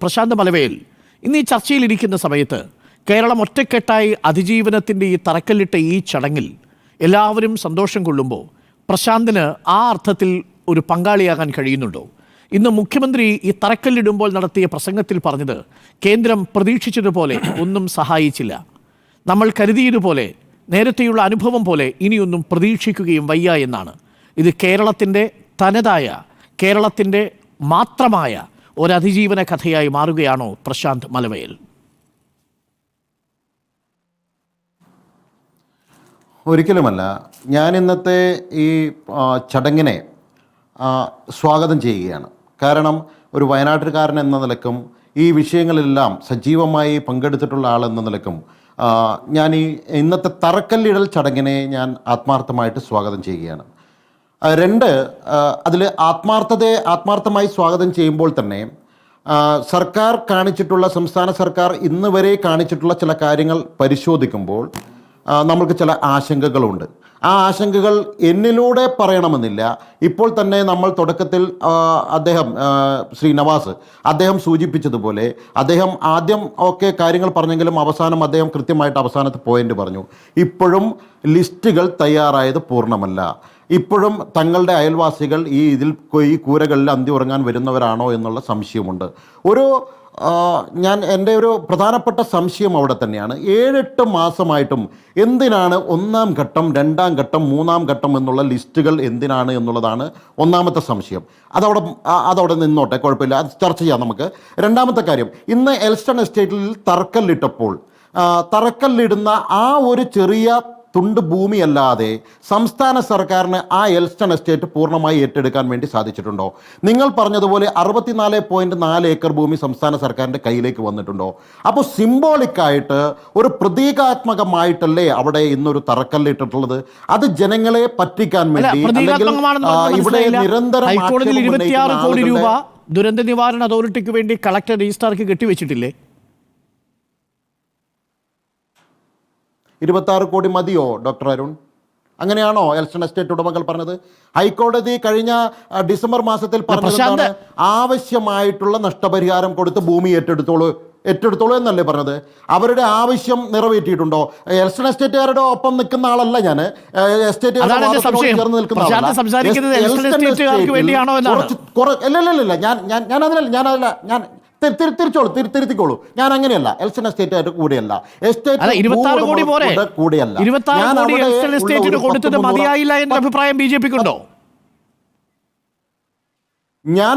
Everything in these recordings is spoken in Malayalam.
പ്രശാന്ത് മലവേൽ ഇന്ന് ഈ ചർച്ചയിലിരിക്കുന്ന സമയത്ത് കേരളം ഒറ്റക്കെട്ടായി അതിജീവനത്തിൻ്റെ ഈ തറക്കല്ലിട്ട ഈ ചടങ്ങിൽ എല്ലാവരും സന്തോഷം കൊള്ളുമ്പോൾ പ്രശാന്തിന് ആ അർത്ഥത്തിൽ ഒരു പങ്കാളിയാകാൻ കഴിയുന്നുണ്ടോ? ഇന്ന് മുഖ്യമന്ത്രി ഈ തറക്കല്ലിടുമ്പോൾ നടത്തിയ പ്രസംഗത്തിൽ പറഞ്ഞത് കേന്ദ്രം പ്രതീക്ഷിച്ചതുപോലെ ഒന്നും സഹായിച്ചില്ല, നമ്മൾ കരുതിയതുപോലെ നേരത്തെയുള്ള അനുഭവം പോലെ ഇനിയൊന്നും പ്രതീക്ഷിക്കുകയും വയ്യ എന്നാണ്. ഇത് കേരളത്തിൻ്റെ തനതായ, കേരളത്തിൻ്റെ മാത്രമായ ഒരതിജീവന കഥയായി മാറുകയാണോ പ്രശാന്ത് മലവേൽ? ഒരിക്കലുമല്ല. ഞാൻ ഇന്നത്തെ ഈ ചടങ്ങിനെ സ്വാഗതം ചെയ്യുകയാണ്. കാരണം ഒരു വയനാട്ടുകാരൻ എന്ന നിലക്കും ഈ വിഷയങ്ങളിലെല്ലാം സജീവമായി പങ്കെടുത്തിട്ടുള്ള ആളെന്ന നിലക്കും ഞാൻ ഈ ഇന്നത്തെ തറക്കല്ലിടൽ ചടങ്ങിനെ ഞാൻ ആത്മാർത്ഥമായിട്ട് സ്വാഗതം ചെയ്യുകയാണ്. അതിൽ ആത്മാർത്ഥമായി സ്വാഗതം ചെയ്യുമ്പോൾ തന്നെ സർക്കാർ കാണിച്ചിട്ടുള്ള, സംസ്ഥാന സർക്കാർ ഇന്ന് വരെ കാണിച്ചിട്ടുള്ള ചില കാര്യങ്ങൾ പരിശോധിക്കുമ്പോൾ നമ്മൾക്ക് ചില ആശങ്കകളുണ്ട്. ആ ആശങ്കകൾ എന്നിലൂടെ പറയണമെന്നില്ല. ഇപ്പോൾ തന്നെ നമ്മൾ തുടക്കത്തിൽ ശ്രീ നവാസ് അദ്ദേഹം സൂചിപ്പിച്ചതുപോലെ അദ്ദേഹം ആദ്യം ഒക്കെ കാര്യങ്ങൾ പറഞ്ഞെങ്കിലും അവസാനം അദ്ദേഹം കൃത്യമായിട്ട് അവസാനത്തെ പോയിന്റ് പറഞ്ഞു. ഇപ്പോഴും ലിസ്റ്റുകൾ തയ്യാറായത് പൂർണ്ണമല്ല. ഇപ്പോഴും തങ്ങളുടെ അയൽവാസികൾ ഈ കൂരകളിൽ അന്തി ഉറങ്ങാൻ വരുന്നവരാണോ എന്നുള്ള സംശയമുണ്ട്. എൻ്റെ ഒരു പ്രധാനപ്പെട്ട സംശയം അവിടെ തന്നെയാണ്. 7-8 മാസമായിട്ടും എന്തിനാണ് 1-ാം ഘട്ടം, 2-ാം ഘട്ടം, 3-ാം ഘട്ടം എന്നുള്ള ലിസ്റ്റുകൾ എന്തിനാണ് എന്നുള്ളതാണ് ഒന്നാമത്തെ സംശയം. അതവിടെ നിന്നോട്ടെ, കുഴപ്പമില്ല, അത് ചർച്ച ചെയ്യാം നമുക്ക്. രണ്ടാമത്തെ കാര്യം, ഇന്ന് എൽസ്റ്റൺ എസ്റ്റേറ്റിൽ തറക്കല്ലിടുന്ന ആ ഒരു ചെറിയ തുണ്ട് ഭൂമിയല്ലാതെ സംസ്ഥാന സർക്കാരിന് ആ എൽസ്റ്റൺ എസ്റ്റേറ്റ് പൂർണ്ണമായി ഏറ്റെടുക്കാൻ വേണ്ടി സാധിച്ചിട്ടുണ്ടോ? നിങ്ങൾ പറഞ്ഞതുപോലെ 64.4 ഏക്കർ ഭൂമി സംസ്ഥാന സർക്കാരിൻ്റെ കയ്യിലേക്ക് വന്നിട്ടുണ്ടോ? അപ്പോൾ സിംബോളിക്കായിട്ട് ഒരു പ്രതീകാത്മകമായിട്ടല്ലേ അവിടെ ഇന്നൊരു തറക്കല്ലിട്ടിട്ടുള്ളത്? അത് ജനങ്ങളെ പറ്റിക്കാൻ വേണ്ടി, ഇവിടെ നിരന്തരം 26 കോടി രൂപ ദുരന്ത നിവാരണ അതോറിറ്റിക്ക് വേണ്ടി കളക്ടർ രജിസ്ട്രാർക്ക് കെട്ടിവെച്ചിട്ടില്ലേ? 26 കോടി മതിയോ ഡോക്ടർ അരുൺ? അങ്ങനെയാണോ എൽസ്റ്റൺ എസ്റ്റേറ്റ് ഉടമകൾ പറഞ്ഞത്? ഹൈക്കോടതി കഴിഞ്ഞ ഡിസംബർ മാസത്തിൽ പറഞ്ഞതാണ് ആവശ്യമായിട്ടുള്ള നഷ്ടപരിഹാരം കൊടുത്ത് ഭൂമി ഏറ്റെടുത്തോളൂ എന്നല്ലേ പറഞ്ഞത്? അവരുടെ ആവശ്യം നിറവേറ്റിയിട്ടുണ്ടോ? എൽസ്റ്റൺ എസ്റ്റേറ്റുകാരുടെ ഒപ്പം നിൽക്കുന്ന ആളല്ല ഞാൻ, ചേർന്ന് നിൽക്കുന്ന തിരുത്തിക്കോളൂ. ഞാൻ അങ്ങനെയല്ല, എൽസ്റ്റൺ എസ്റ്റേറ്റ് കൂടെയല്ല, അഭിപ്രായം ബി ജെ പിക്കുണ്ടോ? ഞാൻ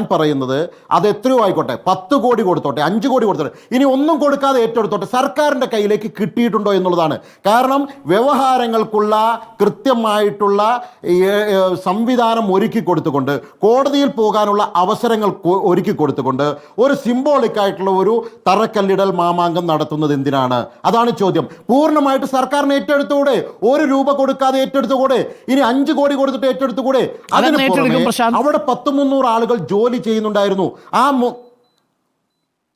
പറയുന്നത് അത് എത്രയോ ആയിക്കോട്ടെ, 10 കോടി കൊടുത്തോട്ടെ, 5 കോടി കൊടുത്തോട്ടെ, ഇനി ഒന്നും കൊടുക്കാതെ ഏറ്റെടുത്തോട്ടെ, സർക്കാരിൻ്റെ കയ്യിലേക്ക് കിട്ടിയിട്ടുണ്ടോ എന്നുള്ളതാണ്. കാരണം വ്യവഹാരങ്ങൾക്കുള്ള കൃത്യമായിട്ടുള്ള സംവിധാനം ഒരുക്കി കൊടുത്തുകൊണ്ട്, കോടതിയിൽ പോകാനുള്ള അവസരങ്ങൾ ഒരുക്കി കൊടുത്തുകൊണ്ട് ഒരു സിംബോളിക്കായിട്ടുള്ള ഒരു തറക്കല്ലിടൽ മാമാങ്കം നടത്തുന്നത് എന്തിനാണ്? അതാണ് ചോദ്യം. പൂർണ്ണമായിട്ട് സർക്കാരിന് ഏറ്റെടുത്തുകൂടെ? 1 രൂപ കൊടുക്കാതെ ഏറ്റെടുത്തുകൂടെ? ഇനി 5 കോടി കൊടുത്തിട്ട് ഏറ്റെടുത്തുകൂടെ? അതിന് അവിടെ 100-300 ആളുകൾ ജോലി ചെയ്യുന്നുണ്ടായിരുന്നു.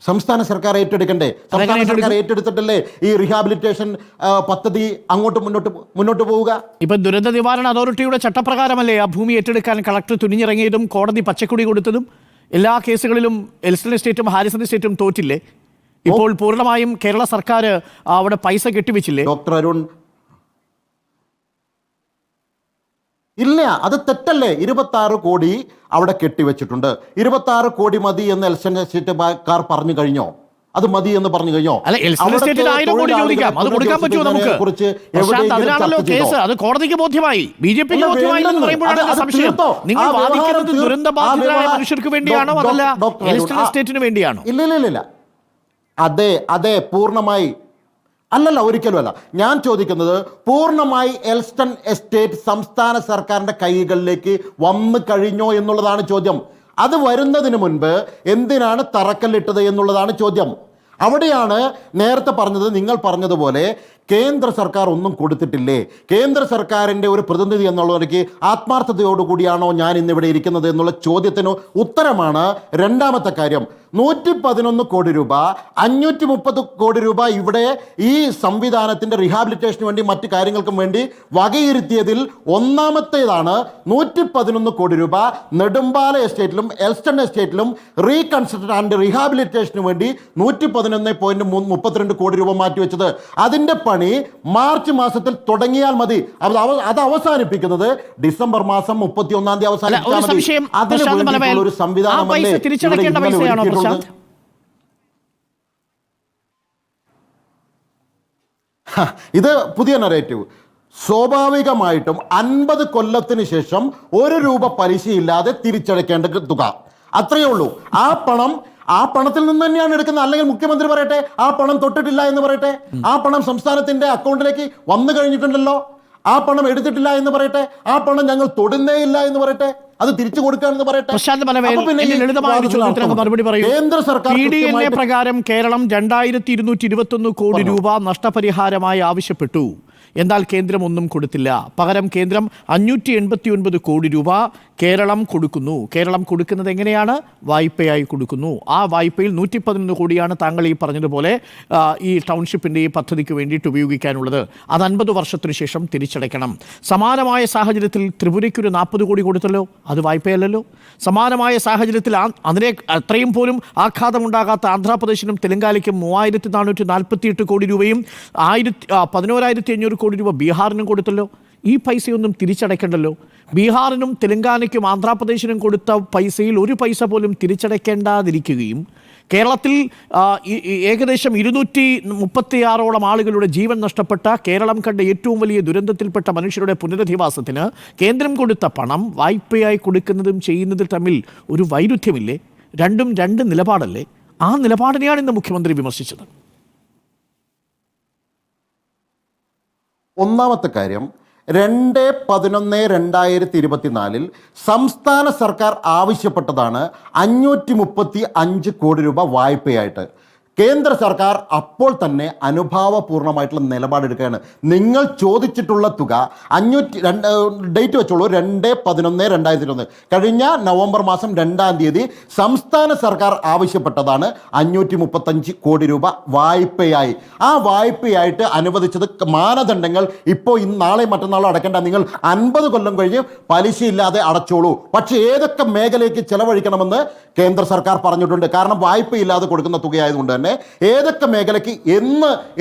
സംസ്ഥാന സർക്കാർ ഏറ്റെടുക്കണ്ടേ? സംസ്ഥാന സർക്കാർ ഏറ്റെടുത്തിട്ടല്ലേ ഈ റീഹാബിലിറ്റേഷൻ പദ്ധതി അങ്ങോട്ട് മുന്നോട്ട് പോവുക? ഇപ്പൊ ദുരന്ത നിവാരണ അതോറിറ്റിയുടെ ചട്ടപ്രകാരമല്ലേ ആ ഭൂമി ഏറ്റെടുക്കാൻ കളക്ടർ തുനിഞ്ഞിറങ്ങിയതും കോടതി പച്ചക്കൊടി കൊടുത്തതും? എല്ലാ കേസുകളിലും എൽസ്റ്റൺ എസ്റ്റേറ്റും ഹാരിസൺ എസ്റ്റേറ്റും തോറ്റില്ലേ? ഇപ്പോൾ പൂർണ്ണമായും കേരള സർക്കാർ അവിടെ പൈസ കെട്ടിവെച്ചില്ലേ? ഡോക്ടർ അരുൺ, ഇല്ല, അത് തെറ്റല്ലേ? 26 കോടി അവിടെ കെട്ടിവെച്ചിട്ടുണ്ട്. 26 കോടി മതി എന്ന് എൽസ്റ്റൺ എസ്റ്റേറ്റുകാർ പറഞ്ഞു കഴിഞ്ഞോ? അത് മതി എന്ന് പറഞ്ഞു കഴിഞ്ഞോ? കോടതിക്ക് ബോധ്യമായി, ബി ജെ പിക്ക് ബോധ്യമായി എന്ന് പറയുമ്പോഴാണ് സംശയം. നിങ്ങൾ വാദിക്കുന്നത് ദുരന്തബാധിതരായ മനുഷ്യർക്ക് വേണ്ടിയാണോ, അതല്ല എൽസ്റ്റൺ എസ്റ്റേറ്റിന് വേണ്ടിയാണോ? ഇല്ല, അതെ പൂർണ്ണമായി അല്ലല്ല, ഒരിക്കലുമല്ല. ഞാൻ ചോദിക്കുന്നത് പൂർണ്ണമായി എൽസ്റ്റൺ എസ്റ്റേറ്റ് സംസ്ഥാന സർക്കാരിൻ്റെ കൈകളിലേക്ക് വന്നു കഴിഞ്ഞോ എന്നുള്ളതാണ് ചോദ്യം. അത് വരുന്നതിന് മുൻപ് എന്തിനാണ് തറക്കല്ലിട്ടത് എന്നുള്ളതാണ് ചോദ്യം. അവിടെയാണ് നേരത്തെ പറഞ്ഞത്, നിങ്ങൾ പറഞ്ഞതുപോലെ കേന്ദ്ര സർക്കാർ ഒന്നും കൊടുത്തിട്ടില്ലേ? കേന്ദ്ര സർക്കാരിൻ്റെ ഒരു പ്രതിനിധി എന്നുള്ളവർക്ക് ആത്മാർത്ഥതയോടുകൂടിയാണോ ഞാൻ ഇന്നിവിടെ ഇരിക്കുന്നത് എന്നുള്ള ചോദ്യത്തിന് ഉത്തരമാണ് രണ്ടാമത്തെ കാര്യം. 111 കോടി രൂപ, 530 കോടി രൂപ ഇവിടെ ഈ സംവിധാനത്തിൻ്റെ റിഹാബിലിറ്റേഷന് വേണ്ടി മറ്റു കാര്യങ്ങൾക്കും വേണ്ടി വകയിരുത്തിയതിൽ ഒന്നാമത്തേതാണ് 111 കോടി രൂപ നെടുമ്പാല എസ്റ്റേറ്റിലും എൽസ്റ്റൺ എസ്റ്റേറ്റിലും റീകൺസ്ട്രക്ഷൻ ആൻഡ് റീഹാബിലിറ്റേഷന് വേണ്ടി 111.32 കോടി രൂപ മാറ്റിവെച്ചത്. അതിൻ്റെ പണി മാർച്ച് മാസത്തിൽ തുടങ്ങിയാൽ മതി. അത് അവസാനിപ്പിക്കുന്നത് ഡിസംബർ മാസം 31 തീയതി അവസാനിപ്പിച്ചാൽ മതി. അതിന് വേണ്ടിയിട്ടുള്ള ഒരു സംവിധാനമല്ലേ ഇത് പുതിയ നറേറ്റീവ്. സ്വാഭാവികമായിട്ടും 50 കൊല്ലത്തിന് ശേഷം 1 രൂപ പലിശയില്ലാതെ തിരിച്ചടയ്ക്കേണ്ട തുക അത്രയേ ഉള്ളൂ. ആ പണത്തിൽ നിന്ന് തന്നെയാണ് എടുക്കുന്നത്. അല്ലെങ്കിൽ മുഖ്യമന്ത്രി പറയട്ടെ ആ പണം തൊട്ടിട്ടില്ല എന്ന് പറയട്ടെ, ആ പണം സംസ്ഥാനത്തിന്റെ അക്കൗണ്ടിലേക്ക് വന്നു കഴിഞ്ഞിട്ടുണ്ടല്ലോ, ആ പണം എടുത്തിട്ടില്ല എന്ന് പറയട്ടെ, ആ പണം ഞങ്ങൾ തൊടുന്നേ ഇല്ല എന്ന് പറയട്ടെ, അത് തിരിച്ചു കൊടുക്കാമെന്ന് പറയട്ടെ. കേന്ദ്ര സർക്കാർ പ്രകാരം കേരളം 2221 കോടി രൂപ നഷ്ടപരിഹാരമായി ആവശ്യപ്പെട്ടു. എന്നാൽ കേന്ദ്രം ഒന്നും കൊടുത്തില്ല. പകരം കേന്ദ്രം 589 കോടി രൂപ കേരളം കൊടുക്കുന്നു. കേരളം കൊടുക്കുന്നത് എങ്ങനെയാണ്? വായ്പയായി കൊടുക്കുന്നു. ആ വായ്പയിൽ 111 കോടിയാണ് താങ്കൾ ഈ പറഞ്ഞതുപോലെ ഈ ടൗൺഷിപ്പിൻ്റെ ഈ പദ്ധതിക്ക് വേണ്ടിയിട്ട് ഉപയോഗിക്കാനുള്ളത്. അത് 50 വർഷത്തിനു ശേഷം തിരിച്ചടയ്ക്കണം. സമാനമായ സാഹചര്യത്തിൽ ത്രിപുരയ്ക്കൊരു 40 കോടി കൊടുത്തല്ലോ, അത് വായ്പയല്ലല്ലോ. സമാനമായ സാഹചര്യത്തിൽ അതിനെ അത്രയും പോലും ആഘാതമുണ്ടാകാത്ത ആന്ധ്രാപ്രദേശിനും തെലങ്കാനയ്ക്കും 3448 കോടി രൂപയും 11,500 കോടി രൂപ ബീഹാറിനും കൊടുത്തല്ലോ. ഈ പൈസയൊന്നും തിരിച്ചടയ്ക്കണ്ടല്ലോ. ബീഹാറിനും തെലങ്കാനയ്ക്കും ആന്ധ്രാപ്രദേശിനും കൊടുത്ത പൈസയിൽ ഒരു പൈസ പോലും തിരിച്ചടയ്ക്കേണ്ടാതിരിക്കുകയും കേരളത്തിൽ ഏകദേശം 236ഓളം ആളുകളുടെ ജീവൻ നഷ്ടപ്പെട്ട കേരളം കണ്ട ഏറ്റവും വലിയ ദുരന്തത്തിൽപ്പെട്ട മനുഷ്യരുടെ പുനരധിവാസത്തിന് കേന്ദ്രം കൊടുത്ത പണം വായ്പയായി കൊടുക്കുന്നതും ചെയ്യുന്നതും തമ്മിൽ ഒരു വൈരുദ്ധ്യമില്ലേ? രണ്ടും രണ്ട് നിലപാടല്ലേ? ആ നിലപാടിനെയാണ് ഇന്ന് മുഖ്യമന്ത്രി വിമർശിച്ചത്. ഒന്നാമത്തെ കാര്യം, 2/11/2024 സംസ്ഥാന സർക്കാർ ആവശ്യപ്പെട്ടതാണ് 535 കോടി രൂപ വായ്പയായിട്ട്. കേന്ദ്ര സർക്കാർ അപ്പോൾ തന്നെ അനുഭാവപൂർണ്ണമായിട്ടുള്ള നിലപാടെടുക്കുകയാണ്. നിങ്ങൾ ചോദിച്ചിട്ടുള്ള തുക 502 ഡേറ്റ് വെച്ചോളൂ, 2/11/2021 കഴിഞ്ഞ നവംബർ മാസം 2-ാം തീയതി സംസ്ഥാന സർക്കാർ ആവശ്യപ്പെട്ടതാണ് 535 കോടി രൂപ വായ്പയായി. ആ വായ്പയായിട്ട് അനുവദിച്ചത് മാനദണ്ഡങ്ങൾ ഇപ്പോൾ നാളെ മറ്റന്നാളോ അടയ്ക്കേണ്ട, നിങ്ങൾ 50 കൊല്ലം കഴിഞ്ഞ് പലിശയില്ലാതെ അടച്ചോളൂ. പക്ഷേ ഏതൊക്കെ മേഖലയ്ക്ക് ചെലവഴിക്കണമെന്ന് കേന്ദ്ര സർക്കാർ പറഞ്ഞിട്ടുണ്ട്. കാരണം വായ്പയില്ലാതെ കൊടുക്കുന്ന തുകയായതുകൊണ്ട് തന്നെ ഏതൊക്കെ മേഖലയ്ക്ക്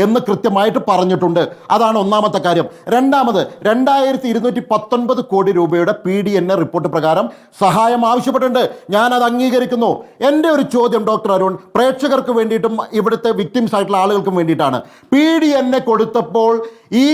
എന്ന് കൃത്യമായിട്ട് പറഞ്ഞിട്ടുണ്ട്. അതാണ് ഒന്നാമത്തെ കാര്യം. രണ്ടാമത്, 2219 കോടി രൂപയുടെ PDNA റിപ്പോർട്ട് പ്രകാരം സഹായം ആവശ്യപ്പെട്ടിട്ടുണ്ട്. ഞാനത് അംഗീകരിക്കുന്നു. എൻ്റെ ഒരു ചോദ്യം ഡോക്ടർ അരുൺ, പ്രേക്ഷകർക്ക് വേണ്ടിയിട്ടും ഇവിടുത്തെ വിക്ടിംസ് ആയിട്ടുള്ള ആളുകൾക്കും വേണ്ടിയിട്ടാണ്. PDNA കൊടുത്തപ്പോൾ ഈ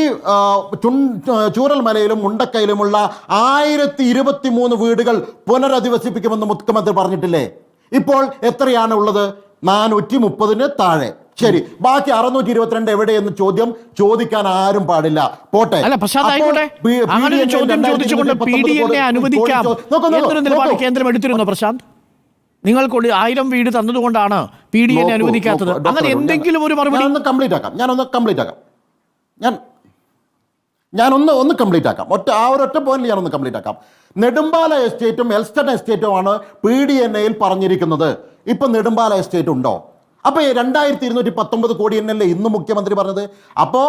ചൂരൽമലയിലും മുണ്ടക്കയിലുമുള്ള 1023 വീടുകൾ പുനരധിവസിപ്പിക്കുമെന്ന് മുഖ്യമന്ത്രി പറഞ്ഞിട്ടില്ലേ? ഇപ്പോൾ എത്രയാണ് ഉള്ളത്? 430 താഴെ. ശരി, ബാക്കി 622 എവിടെയെന്ന് ചോദിക്കാൻ ആരും പാടില്ല. പോട്ടെ. കേന്ദ്രം എടുത്തിരുന്നോ പ്രശാന്ത്? നിങ്ങൾ 1000 വീട് തന്നതുകൊണ്ടാണ് PDNA അനുവദിക്കാത്തത്. അങ്ങനെ എന്തെങ്കിലും ഒരു മറുപടി? ഞാനൊന്ന് കംപ്ലീറ്റ് ആക്കാം. ഒരൊറ്റ പോയിന്റിൽ ഞാനൊന്ന് കംപ്ലീറ്റ് ആക്കാം. നെടുമ്പാല എസ്റ്റേറ്റും എൽസ്റ്റൺ എസ്റ്റേറ്റുമാണ് PDNAയിൽ പറഞ്ഞിരിക്കുന്നത്. ഇപ്പം നെടുമ്പാല എസ്റ്റേറ്റ് ഉണ്ടോ? അപ്പോൾ 2219 കോടി എന്നല്ലേ ഇന്ന് മുഖ്യമന്ത്രി പറഞ്ഞത്. അപ്പോൾ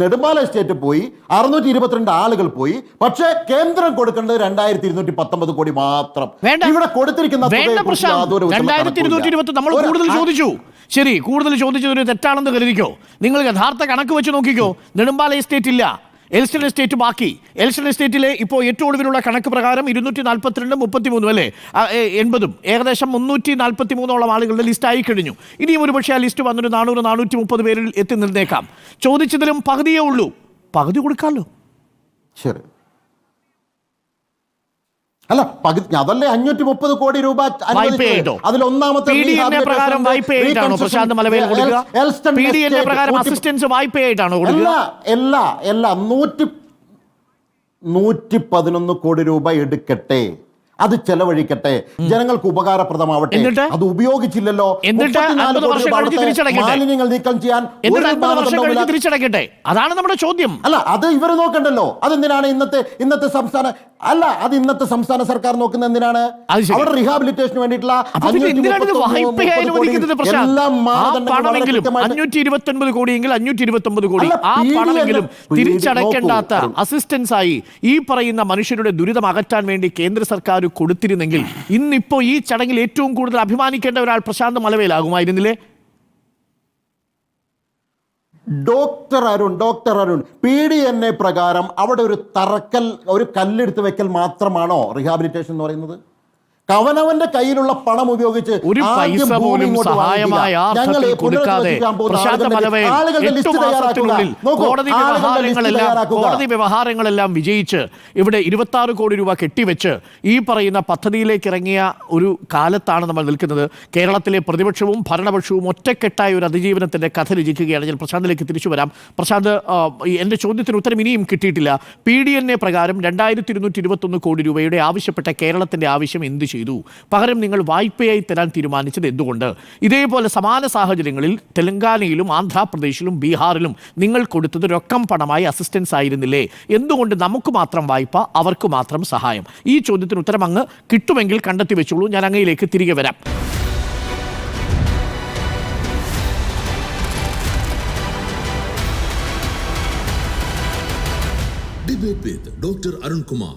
നെടുമ്പാല എസ്റ്റേറ്റ് പോയി, 622 ആളുകൾ പോയി. പക്ഷേ കേന്ദ്രം കൊടുക്കേണ്ടത് 2219 കോടി മാത്രം. ഇവിടെ കൊടുത്തിരിക്കുന്ന നമ്മൾ കൂടുതൽ ചോദിച്ചു. ശരി, കൂടുതൽ ചോദിച്ചതൊരു തെറ്റാണെന്ന് കരുതിക്കോ. നിങ്ങൾ യഥാർത്ഥ കണക്ക് വെച്ച് നോക്കിക്കോ. നെടുമ്പാല എസ്റ്റേറ്റ് ഇല്ല, എൽസ്റ്റൺ എസ്റ്റേറ്റ് ബാക്കി. എൽസ്റ്റൺ എസ്റ്റേറ്റിലെ ഇപ്പോൾ ഏറ്റവും ഒടുവിലുള്ള കണക്ക് പ്രകാരം 242 33 അല്ലേ 80 ഏകദേശം 343ഓളം ആളുകളുടെ ലിസ്റ്റ് ആയി കഴിഞ്ഞു. ഇനിയും ഒരുപക്ഷെ ആ ലിസ്റ്റ് വന്നൊരു 400-430 പേരിൽ എത്തി നിന്നേക്കാം. ചോദിച്ചതിലും പകുതിയേ ഉള്ളൂ. പകുതി കൊടുക്കാമല്ലോ. ശരി, അല്ല പകുതി, അതല്ലേ 530 കോടി രൂപ അതിൽ ഒന്നാമത്തെ എല്ലാ 111 കോടി രൂപ എടുക്കട്ടെ. അത് ചെലവഴിക്കട്ടെ, ജനങ്ങൾക്ക് ഉപകാരപ്രദമാവട്ടെ. എന്നിട്ട്? അത് ഉപയോഗിച്ചില്ലല്ലോ. എന്നിട്ട് 50 വർഷം കഴിഞ്ഞ് തിരിച്ചടക്കട്ടെ. മാലിന്യങ്ങൾ നീക്കം ചെയ്യാൻ ഒരു 50 വർഷം കഴിഞ്ഞ് മാനദണ്ഡവുമില്ല. തിരിച്ചടക്കട്ടെ. അതാണ് നമ്മുടെ ചോദ്യം. അല്ല, അത് ഇവർ നോക്കണ്ടല്ലോ. അതെന്തിനാണ് ഇന്നത്തെ സംസ്ഥാന സർക്കാർ നോക്കുന്നത്? എന്തിനാണ്? അത് ശരി. അവിടെ റീഹാബിലിറ്റേഷന് വേണ്ടിയിട്ടുള്ള അപ്പൊ പിന്നെ എന്തിനാണ് ഇത് വായ്പയായി അനുവദിക്കുന്നത് പ്രശാന്ത്? എല്ലാ ആ മാനദണ്ഡങ്ങളും പണമെങ്കിലും 529 കോടിയെങ്കിൽ 529 കോടി അല്ല, ആ പണമെങ്കിലും PD തിരിച്ചടയ്ക്കേണ്ടാത്ത നോക്കൂ. അസിസ്റ്റൻസ് ആയി ഈ പറയുന്ന മനുഷ്യരുടെ ദുരിതം അകറ്റാൻ വേണ്ടി കേന്ദ്ര സർക്കാർ കൊടുത്തിരുന്നെങ്കിൽ ഇന്നിപ്പോ ഈ ചടങ്ങിൽ ഏറ്റവും കൂടുതൽ അഭിമാനിക്കേണ്ട ഒരാൾ പ്രശാന്ത് മലവേലാകുമായിരുന്നില്ലേ? ഡോക്ടർ അരുൺ PDNA പ്രകാരം അവിടെ ഒരു കല്ലെടുത്ത് വെക്കൽ മാത്രമാണോ റീഹാബിലിറ്റേഷൻ എന്ന് പറയുന്നത്? അവനവന്റെ കയ്യിലുള്ള പണം ഉപയോഗിച്ച് ഒരു പൈസ പോലും സഹായമായ അർത്ഥത്തിൽ കൊടുക്കാതെ പ്രശാന്ത് മലവേൽ 8 മാസത്തിനുള്ളിൽ കോടതി വ്യവഹാരങ്ങളെല്ലാം വിജയിച്ച് ഇവിടെ 26 കോടി രൂപ കെട്ടിവെച്ച് ഈ പറയുന്ന പദ്ധതിയിലേക്ക് ഇറങ്ങിയ ഒരു കാലത്താണ് നമ്മൾ നിൽക്കുന്നത്. കേരളത്തിലെ പ്രതിപക്ഷവും ഭരണപക്ഷവും ഒറ്റക്കെട്ടായ ഒരു അതിജീവനത്തിന്റെ കഥ രചിക്കുകയാണ്. ഞാൻ പ്രശാന്തിലേക്ക് തിരിച്ചു വരാം. പ്രശാന്ത്, എൻ്റെ ചോദ്യത്തിന് ഉത്തരം ഇനിയും കിട്ടിയിട്ടില്ല. PDNA പ്രകാരം 2221 കോടി രൂപയുടെ ആവശ്യപ്പെട്ട കേരളത്തിന്റെ ആവശ്യം എന്ത് ചെയ്തു? പകരം നിങ്ങൾ വായ്പയായി തരാൻ തീരുമാനിച്ചത് എന്തുകൊണ്ട്? ഇതേപോലെ സമാന സാഹചര്യങ്ങളിൽ തെലങ്കാനയിലും ആന്ധ്രാപ്രദേശിലും ബീഹാറിലും നിങ്ങൾ കൊടുത്തത് രൊക്കം പണമായി അസിസ്റ്റൻസ് ആയിരുന്നില്ലേ? എന്തുകൊണ്ട് നമുക്ക് മാത്രം വായ്പ, അവർക്ക് മാത്രം സഹായം? ഈ ചോദ്യത്തിന് ഉത്തരം അങ്ങ് കിട്ടുമെങ്കിൽ കണ്ടെത്തി വെച്ചോളൂ. ഞാൻ അങ്ങയിലേക്ക് തിരികെ വരാം. Debate with Dr. Arun Kumar.